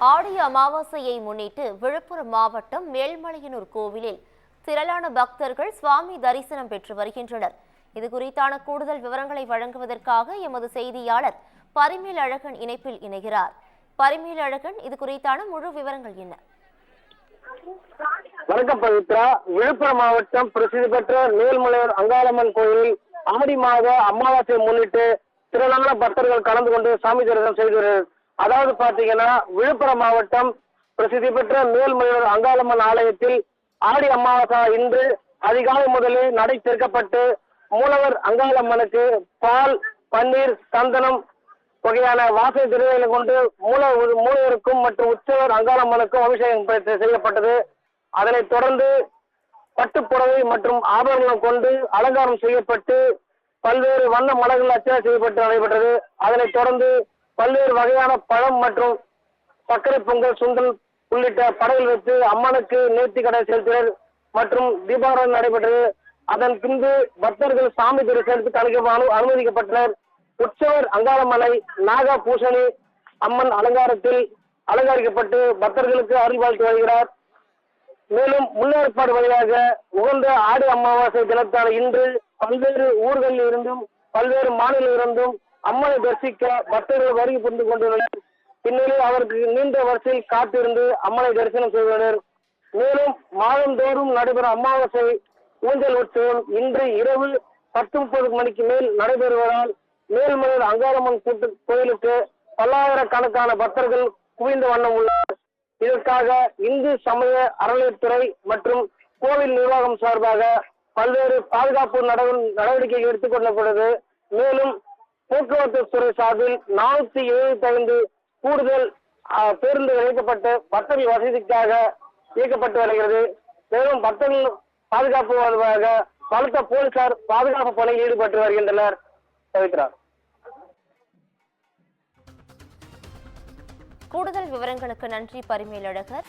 ஆடி அமாவாசையை முன்னிட்டு விழுப்புரம் மாவட்டம் மேல்மலையனூர் கோவிலில் திரளான பக்தர்கள் சுவாமி தரிசனம் பெற்று வருகின்றனர். இது குறித்தான கூடுதல் விவரங்களை வழங்குவதற்காக எமது செய்தியாளர் பரிமேல் அழகன் இணைப்பில் இணைகிறார். பரிமேல் அழகன், இது குறித்தான முழு விவரங்கள் என்ன? வணக்கம் பவித்ரா. விழுப்புரம் மாவட்டம் பிரசித்தி பெற்ற மேல்மலையூர் அங்காளம்மன் கோயிலில் ஆடி மாத அமாவாசையை முன்னிட்டு திரளான பக்தர்கள் கலந்து கொண்டு சாமி தரிசனம் செய்து வருகிறார். அதாவது பாத்தீங்கன்னா, விழுப்புரம் மாவட்டம் பிரசித்தி பெற்ற மேல்மலையூர் அங்காளம்மன் ஆலயத்தில் ஆடி அமாவாசை இன்று அதிகாலை முதலே நடை திறக்கப்பட்டு மூலவர் அங்காளம்மனுக்கு பால், பன்னீர், சந்தனம் வகையான வாசனை திரவியங்களை கொண்டு மூலவருக்கும் மற்றும் உற்சவர் அங்காளம்மனுக்கும் அபிஷேகம் செய்யப்பட்டது. அதனைத் தொடர்ந்து பட்டுப்புடவை மற்றும் ஆபரணம் கொண்டு அலங்காரம் செய்யப்பட்டு பல்வேறு வண்ண மலர்கள் அர்ச்சனை செய்யப்பட்டு நடைபெற்றது. அதனைத் தொடர்ந்து பல்வேறு வகையான பழம் மற்றும் சர்க்கரை பொங்கல், சுண்டல் உள்ளிட்ட படையில் வைத்து அம்மனுக்கு நேர்த்தி கடை செலுத்தினர் மற்றும் தீபாவளி நடைபெற்றது. அதன் பின்பு பக்தர்கள் சாமி தரிசனத்துக்கு அனுமதிக்கப்பட்டனர். உற்சவர் அங்காளம்மனை நாக பூசணி அம்மன் அலங்காரத்தில் அலங்கரிக்கப்பட்டு பக்தர்களுக்கு அருள்பாலித்து வருகிறார். மேலும் முன்னேற்பாடு வழியாக உகந்த ஆடி அமாவாசை தினத்தான இன்று பல்வேறு ஊர்களில் இருந்தும் பல்வேறு மாநிலங்களில் இருந்தும் அம்மனை தரிசிக்க பக்தர்கள் வருகை புரிந்து கொண்டுள்ளனர். பின்னணியில் அவருக்கு நீண்ட வரிசையில் காத்திருந்து அம்மனை தரிசனம் செய்தனர். மேலும் மாதந்தோறும் நடைபெறும் அமாவாசை ஊஞ்சல் உற்சவம் இன்று இரவு 10:30 மணிக்கு மேல் நடைபெறுவதால் மேல்மலையூர் அங்காளம்மன் கோயிலுக்கு பல்லாயிரக்கணக்கான பக்தர்கள் குவிந்த வண்ணம் உள்ளனர். இதற்காக இந்து சமய அறநிலையத்துறை மற்றும் கோவில் நிர்வாகம் சார்பாக பல்வேறு பாதுகாப்பு நடவடிக்கைகள் எடுத்துக் கொள்ளப்படுகிறது. மேலும் போக்குவரத்து துறை சார்பில் 475 கூடுதல் பேருந்துகள் இயக்கப்பட்டு பக்தர்கள் வசதிக்காக இயக்கப்பட்டு வருகிறது. மேலும் பக்தர்கள் பாதுகாப்பு பலத்த போலீசார் பாதுகாப்பு பணியில் ஈடுபட்டு வருகின்றனர். கூடுதல் விவரங்களுக்கு நன்றி பரிமேல் அழகர்.